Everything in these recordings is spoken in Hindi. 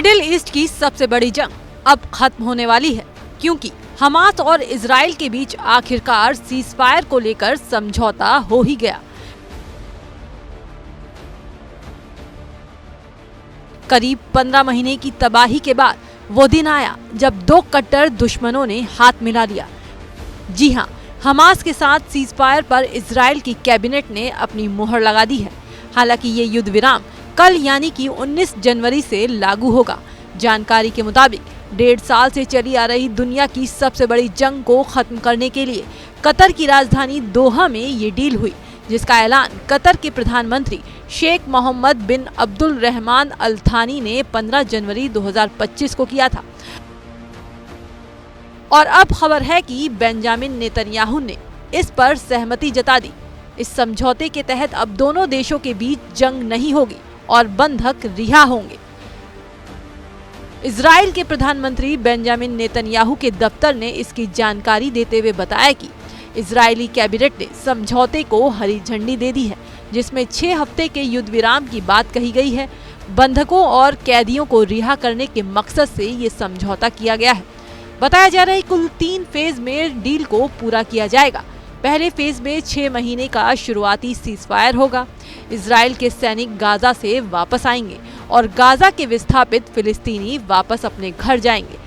मिडिल ईस्ट की सबसे बड़ी जंग अब खत्म होने वाली है, क्योंकि हमास और इजराइल के बीच आखिरकार सीजफायर को लेकर समझौता हो ही गया। करीब 15 महीने की तबाही के बाद वो दिन आया जब दो कट्टर दुश्मनों ने हाथ मिला लिया। जी हां, हमास के साथ सीजफायर पर इजराइल की कैबिनेट ने अपनी मुहर लगा दी है। हालांकि ये युद्ध विराम कल यानी कि 19 जनवरी से लागू होगा। जानकारी के मुताबिक 1.5 साल से चली आ रही दुनिया की सबसे बड़ी जंग को खत्म करने के लिए कतर की राजधानी दोहा में ये डील हुई, जिसका ऐलान कतर के प्रधानमंत्री शेख मोहम्मद बिन अब्दुल रहमान अल थानी ने 15 जनवरी 2025 को किया था। और अब खबर है कि बेंजामिन नेतन्याहू ने इस पर सहमति जता दी। इस समझौते के तहत अब दोनों देशों के बीच जंग नहीं होगी और बंधक रिहा होंगे। इजराइल के प्रधानमंत्री बेंजामिन नेतन्याहू के दफ्तर ने इसकी जानकारी देते हुए बताया कि इजरायली कैबिनेट ने समझौते को हरी झंडी दे दी है, जिसमें 6 हफ्ते के युद्ध विराम की बात कही गई है। बंधकों और कैदियों को रिहा करने के मकसद से ये समझौता किया गया है। बताया जा रहा है कुल 3 फेज में डील को पूरा किया जाएगा। पहले फेज में 6 महीने का शुरुआती सीजफायर होगा। इजराइल के सैनिक गाजा से वापस आएंगे और गाजा के विस्थापित फिलिस्तीनी वापस अपने घर जाएंगे।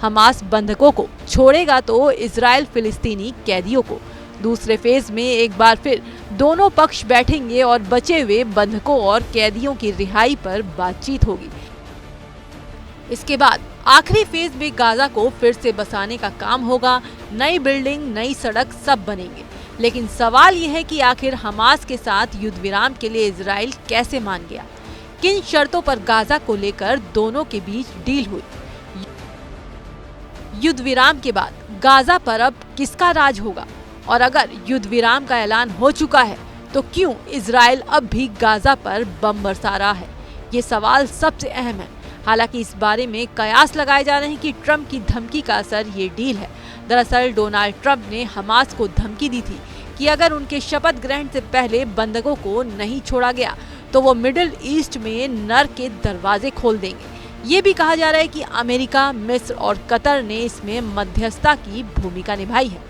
हमास बंधकों को छोड़ेगा तो इजराइल फिलिस्तीनी कैदियों को। दूसरे फेज में एक बार फिर दोनों पक्ष बैठेंगे और बचे हुए बंधकों और कैदियों की रिहाई पर बातचीत होगी। इसके बाद आखिरी फेज में गाजा को फिर से बसाने का काम होगा। नई बिल्डिंग, नई सड़क सब बनेंगे। लेकिन सवाल यह है कि आखिर हमास के साथ युद्ध विराम के लिए इजराइल कैसे मान गया? किन शर्तों पर गाजा को लेकर दोनों के बीच डील हुई? युद्ध विराम के बाद गाजा पर अब किसका राज होगा? और अगर युद्ध विराम का ऐलान हो चुका है तो क्यों इजराइल अब भी गाजा पर बम बरसा रहा है? ये सवाल सबसे अहम है। हालांकि इस बारे में कयास लगाए जा रहे हैं कि ट्रंप की धमकी का असर ये डील है। दरअसल डोनाल्ड ट्रंप ने हमास को धमकी दी थी कि अगर उनके शपथ ग्रहण से पहले बंधकों को नहीं छोड़ा गया तो वो मिडिल ईस्ट में नर के दरवाजे खोल देंगे। ये भी कहा जा रहा है कि अमेरिका, मिस्र और कतर ने इसमें मध्यस्थता की भूमिका निभाई है।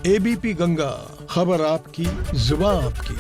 एबीपी गंगा, खबर आपकी, जुबान आपकी।